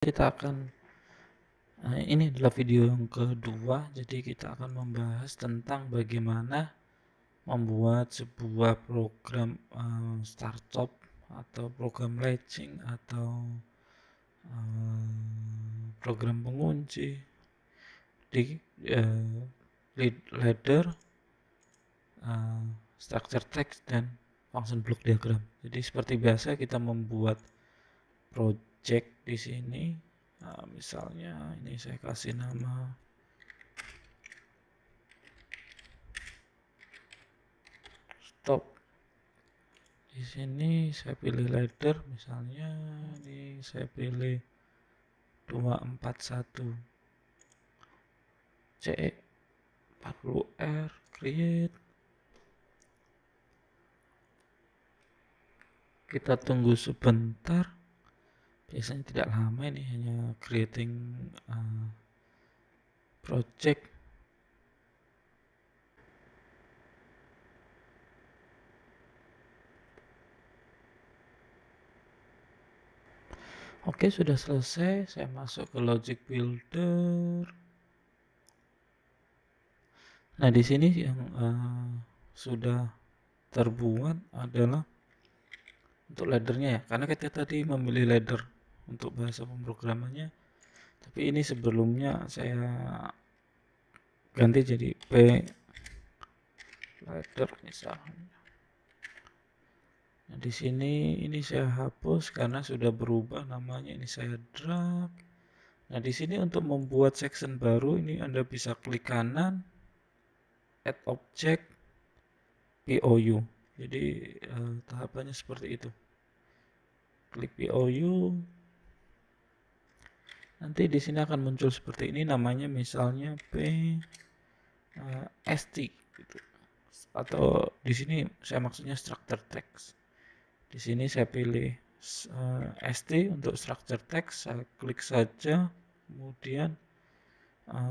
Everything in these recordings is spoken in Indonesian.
Kita akan ini adalah video yang kedua, jadi kita akan membahas tentang bagaimana membuat sebuah program startup atau program latching atau program pengunci di ladder, structure text, dan function block diagram. Jadi seperti biasa kita membuat project di sini. Misalnya ini saya kasih nama stop. Di sini saya pilih ladder, misalnya ini saya pilih 241 C 40R create. Kita tunggu sebentar, biasanya tidak lama, ini hanya creating project. Oke, sudah selesai. Saya masuk ke logic builder. Nah, di sini yang sudah terbuat adalah untuk laddernya ya, karena kita tadi memilih ladder untuk bahasa pemrogramannya, tapi ini sebelumnya saya ganti jadi P ladder misalnya. Nah, di sini ini saya hapus karena sudah berubah namanya, ini saya drag. Nah, di sini untuk membuat section baru ini Anda bisa klik kanan, add object, POU. Jadi tahapannya seperti itu. Klik POU. Nanti di sini akan muncul seperti ini, namanya misalnya ST gitu. Atau di sini saya maksudnya structure text. Di sini saya pilih ST untuk structure text, saya klik saja, kemudian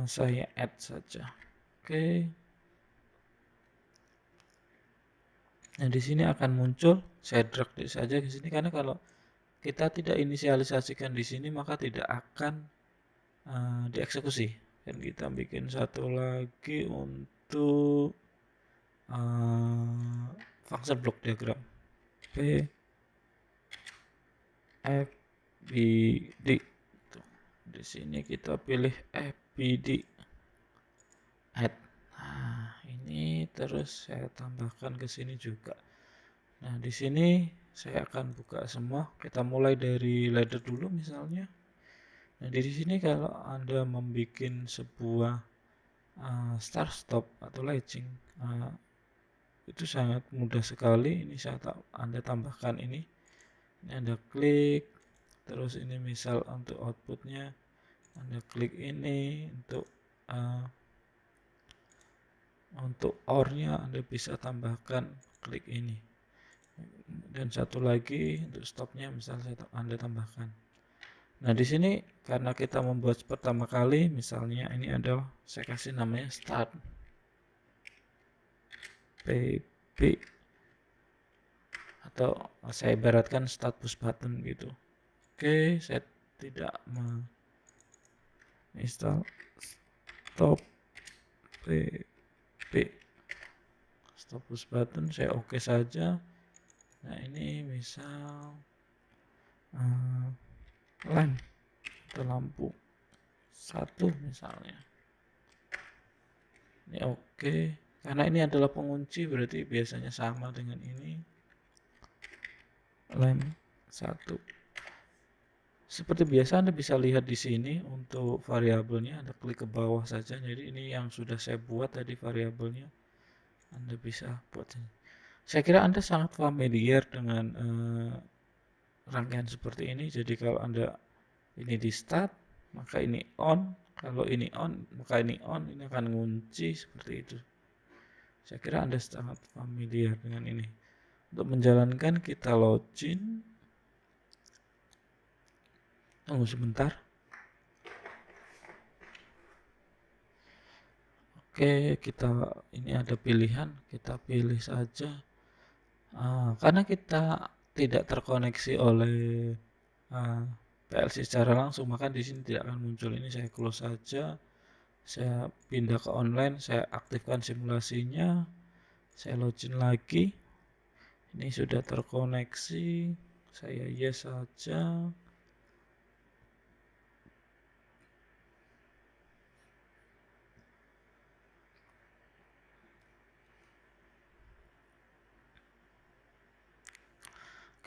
saya add saja. Oke. Nah, di sini akan muncul, saya drag saja ke sini karena kalau kita tidak inisialisasikan di sini maka tidak akan dieksekusi. Dan kita bikin satu lagi untuk function block diagram. P FBD. Di sini kita pilih FBD add. Nah, ini terus saya tambahkan ke sini juga. Nah, di sini saya akan buka semua. Kita mulai dari ladder dulu misalnya. Nah, di sini kalau Anda membuat sebuah start stop atau latching, itu sangat mudah sekali. Ini Anda tambahkan ini Anda klik, terus ini misal untuk outputnya Anda klik ini, untuk OR-nya Anda bisa tambahkan klik ini, dan satu lagi untuk stopnya misalnya Anda tambahkan. Nah, di sini karena kita membuat pertama kali, misalnya ini adalah saya kasih namanya start PP, atau saya ibaratkan start push button gitu. Oke, saya tidak menginstal stop PP, stop push button, saya oke saja. Nah, ini misal lamp atau lampu 1 misalnya. Ini oke, karena ini adalah pengunci berarti biasanya sama dengan ini. Lamp 1. Seperti biasa Anda bisa lihat di sini untuk variabelnya, Anda klik ke bawah saja. Jadi ini yang sudah saya buat tadi variabelnya. Anda bisa buat ini. Saya kira Anda sangat familiar dengan rangkaian seperti ini. Jadi kalau Anda ini di start, maka ini on. Kalau ini on, maka ini on. Ini akan ngunci seperti itu. Saya kira Anda sangat familiar dengan ini. Untuk menjalankan kita login. Tunggu sebentar. Oke, ini ada pilihan, kita pilih saja. Karena kita tidak terkoneksi oleh PLC secara langsung, maka di sini tidak akan muncul. Ini saya close saja, saya pindah ke online, saya aktifkan simulasinya, saya login lagi. Ini sudah terkoneksi, saya yes saja.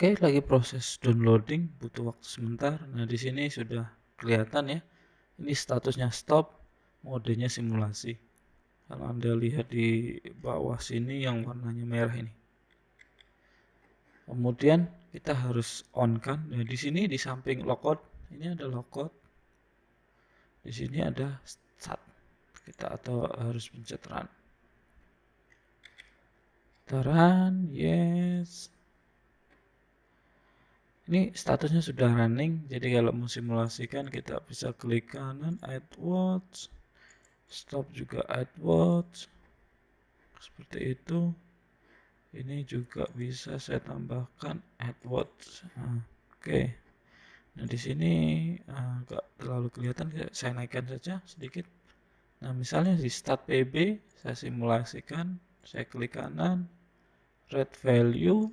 Oke, lagi proses downloading, butuh waktu sebentar. Nah, di sini sudah kelihatan ya. Ini statusnya stop, modenya simulasi. Kalau Anda lihat di bawah sini yang warnanya merah ini. Kemudian kita harus on kan. Nah, di sini di samping logout, ini ada logout. Di sini ada start. Kita atau harus pencet run. Kita run, yes. Ini statusnya sudah running, jadi kalau mau simulasikan kita bisa klik kanan add watch, stop juga add watch, seperti itu. Ini juga bisa saya tambahkan add watch. Oke. Nah di sini nggak terlalu kelihatan, saya naikkan saja sedikit. Nah misalnya di start PB, saya simulasikan, saya klik kanan, red value.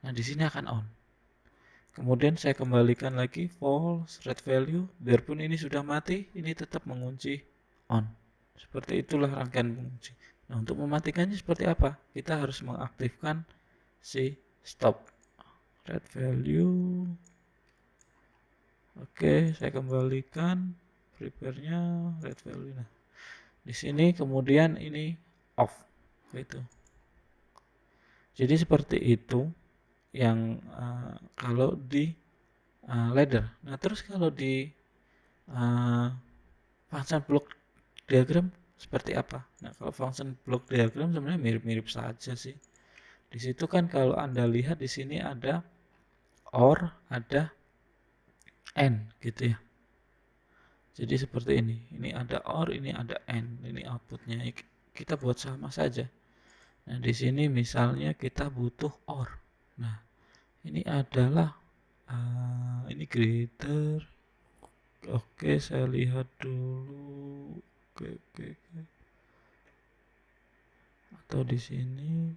Nah di sini akan on. Kemudian saya kembalikan lagi false red value, biarpun ini sudah mati, ini tetap mengunci on. Seperti itulah rangkaian mengunci. Nah, untuk mematikannya seperti apa? Kita harus mengaktifkan si stop red value. Oke, saya kembalikan prepare-nya red value. Nah, di sini kemudian ini off. Itu. Jadi seperti itu yang kalau di ladder. Nah, terus kalau di function block diagram seperti apa? Nah, kalau function block diagram sebenarnya mirip-mirip saja sih. Di situ kan kalau Anda lihat di sini ada OR, ada AND gitu ya. Jadi seperti ini. Ini ada OR, ini ada AND. Ini outputnya. Kita buat sama saja. Nah, di sini misalnya kita butuh OR. Nah, ini adalah ini greater. Oke, saya lihat dulu. Oke. Atau di sini.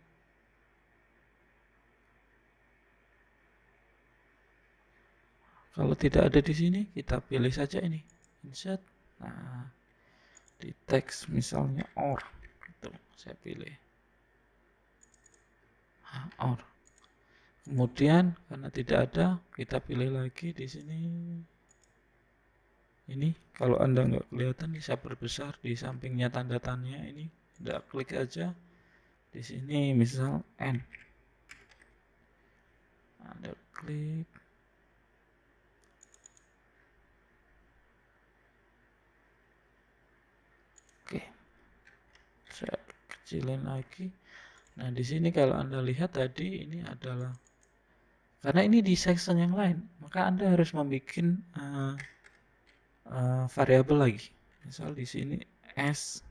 Kalau tidak ada di sini, kita pilih saja ini. Insert. Nah, di teks misalnya OR. Gitu, saya pilih. OR. Kemudian karena tidak ada, kita pilih lagi di sini. Ini kalau Anda nggak kelihatan, saya perbesar di sampingnya tanda tanya ini. Anda klik aja di sini, misal N. Anda klik. Oke, saya kecilin lagi. Nah di sini kalau Anda lihat tadi ini adalah karena ini di section yang lain, maka Anda harus membuat variabel lagi. Misal di sini s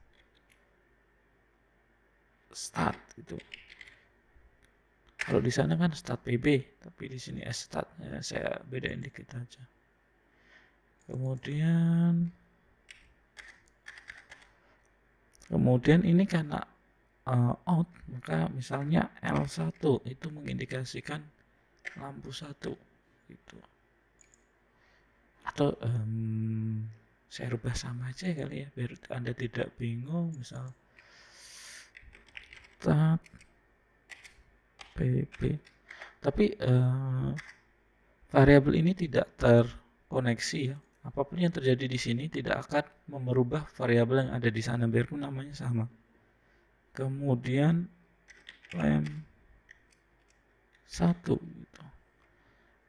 start itu. Kalau di sana kan start pb, tapi di sini s start. Ya, saya bedain dikit aja. Kemudian ini karena out, maka misalnya L1 itu mengindikasikan lampu 1 gitu. Atau saya rubah sama aja kali ya biar Anda tidak bingung. Misal start pb, tapi variabel ini tidak terkoneksi ya. Apapun yang terjadi di sini tidak akan merubah variabel yang ada di sana biarpun namanya sama. Kemudian lem 1 gitu.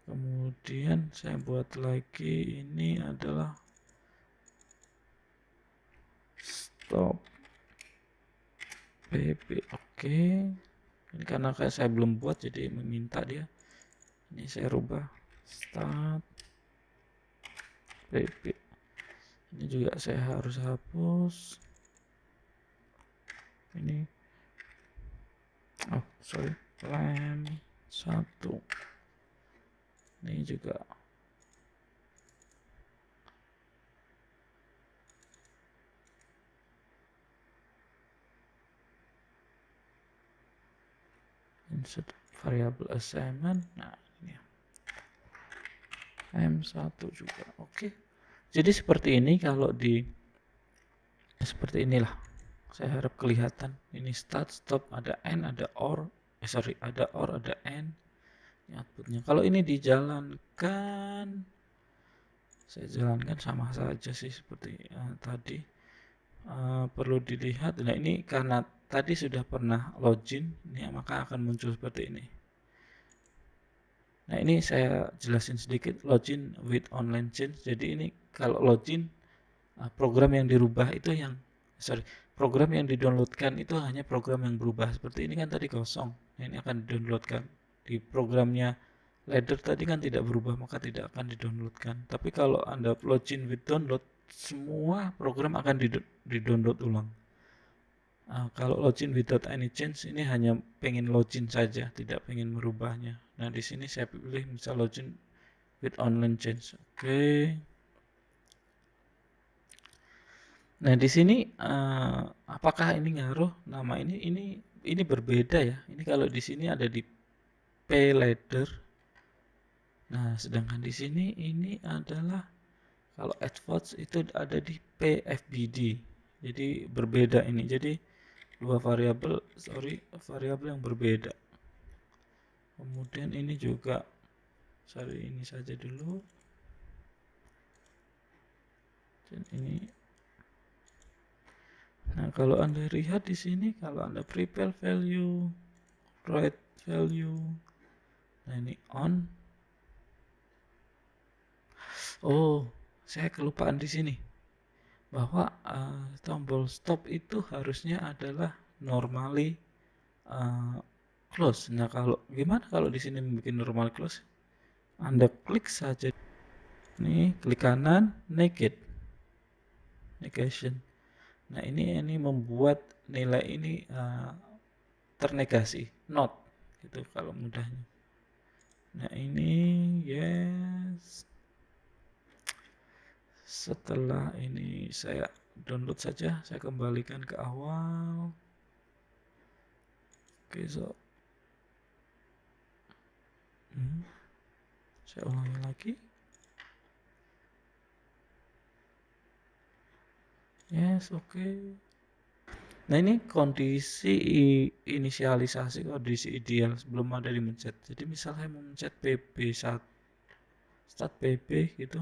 Kemudian saya buat lagi, ini adalah stop pb. Oke. Ini karena saya belum buat jadi meminta dia. Ini saya rubah start pb. Ini juga saya harus hapus. Ini lem 1. Ini juga insert variable assignment. Nah ini M1 juga. Oke, jadi seperti ini. Kalau di seperti inilah, saya harap kelihatan. Ini start, stop, ada and, ada or, ada or, ada and. Ini outputnya. Kalau ini dijalankan, saya jalankan sama saja sih seperti tadi. Perlu dilihat. Nah ini karena tadi sudah pernah login, ini maka akan muncul seperti ini. Nah ini saya jelasin sedikit login with online change. Jadi ini kalau login, program yang dirubah itu program yang didownloadkan itu hanya program yang berubah. Seperti ini kan tadi kosong, nah, ini akan didownloadkan. Di programnya ladder tadi kan tidak berubah, maka tidak akan didownloadkan. Tapi kalau Anda login with download, semua program akan di-download ulang. Kalau login without any change, ini hanya pengen login saja, tidak pengen merubahnya. Nah di sini saya pilih misal login with online change. Oke. Nah di sini apakah ini ngaruh nama ini berbeda ya. Ini kalau di sini ada di playladder. Nah sedangkan di sini ini adalah kalau advanced itu ada di pfbd. Jadi berbeda ini. Jadi dua variabel yang berbeda. Kemudian ini juga ini saja dulu. Dan ini. Nah, kalau Anda lihat di sini, kalau Anda prepare value, write value. Nah, ini on. Oh, saya kelupaan di sini. Bahwa tombol stop itu harusnya adalah normally close. Nah, gimana kalau di sini membuat normal close? Anda klik saja. Nih, klik kanan, negation. Nah, ini membuat nilai ini ternegasi, not gitu kalau mudahnya. Nah, ini yes. Setelah ini saya download saja, saya kembalikan ke awal. Oke, saya ulangi lagi. Yes, oke. Nah ini kondisi inisialisasi, kondisi ideal sebelum ada di mencet. Jadi misalnya mau mencet PB1 start PB gitu,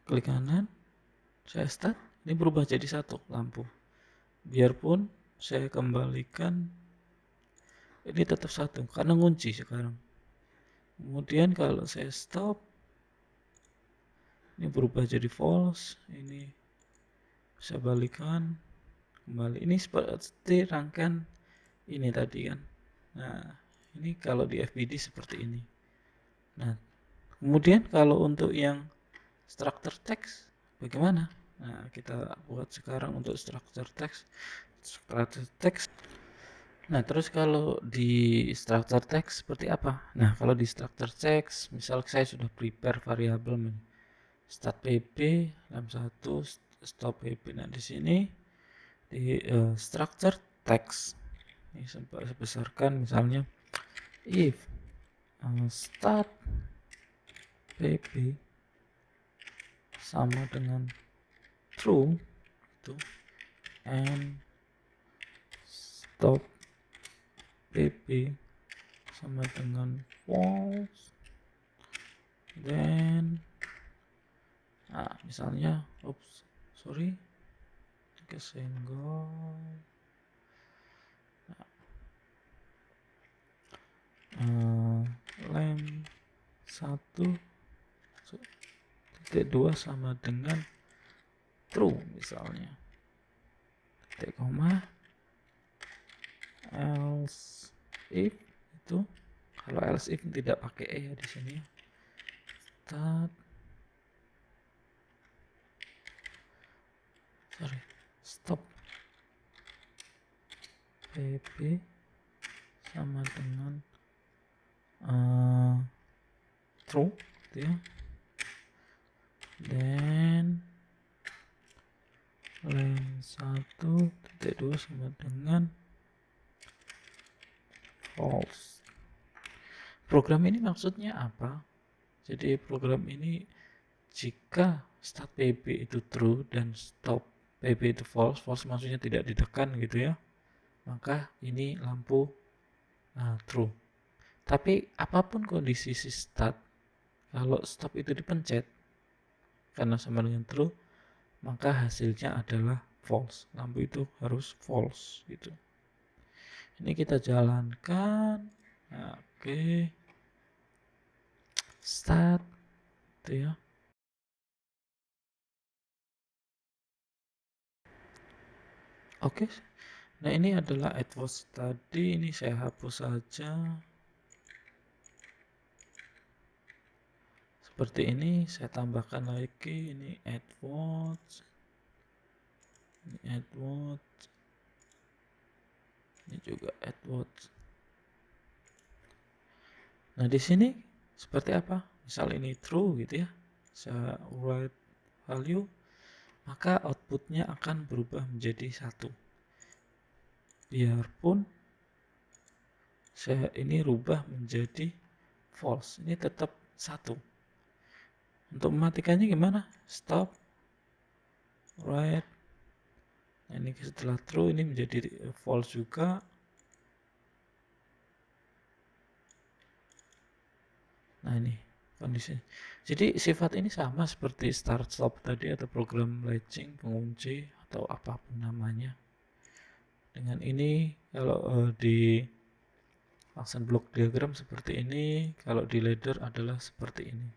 klik kanan, saya start, ini berubah jadi 1 lampu. Biarpun saya kembalikan, ini tetap 1 karena ngunci sekarang. Kemudian kalau saya stop, ini berubah jadi false. Ini saya balikan kembali. Ini seperti rangkaian ini tadi kan. Nah ini kalau di FBD seperti ini. Nah kemudian kalau untuk yang structure text bagaimana? Nah kita buat sekarang untuk structure text. Nah terus kalau di structure text seperti apa? Nah kalau di structure text, misal saya sudah prepare variabel start pb lem1 stop pb. Nah di sini di structure text ini saya besarkan misalnya if start pb sama dengan true itu and stop pb sama dengan false, then misalnya kesenggol lem 1.2 sama dengan true misalnya, titik koma, else if itu kalau else if tidak pakai ya di sini stop pb sama dengan true gitu ya, then lem 1.2 sama dengan false. Program ini maksudnya apa? Jadi program ini jika start PB itu true dan stop PB itu false, false maksudnya tidak ditekan gitu ya, maka ini lampu true. Tapi apapun kondisi si start, kalau stop itu dipencet karena sama dengan true, maka hasilnya adalah false. Lampu itu harus false gitu. Ini kita jalankan. Oke. Start gitu ya. Oke. Nah, ini adalah AdWords tadi. Ini saya hapus saja. Seperti ini, saya tambahkan lagi. Ini AdWords. Ini AdWords. Ini juga AdWords. Nah, di sini seperti apa? Misal ini true gitu ya. Saya write value, maka outputnya akan berubah menjadi 1. Biarpun saya ini rubah menjadi false, ini tetap 1. Untuk mematikannya gimana? Stop, write. Nah, ini setelah true ini menjadi false juga. Nah, ini kondisinya. Jadi sifat ini sama seperti start stop tadi atau program latching, pengunci atau apapun namanya. Dengan ini kalau di function block diagram seperti ini, kalau di ladder adalah seperti ini.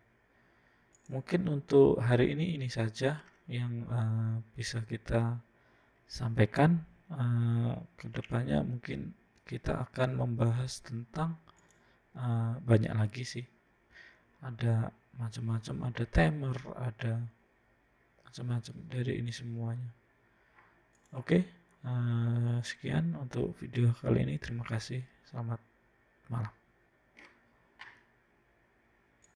Mungkin untuk hari ini saja yang bisa kita sampaikan. Kedepannya mungkin kita akan membahas tentang banyak lagi sih. Ada macam-macam, ada timer, ada macam-macam dari ini semuanya. Oke, sekian untuk video kali ini. Terima kasih. Selamat malam.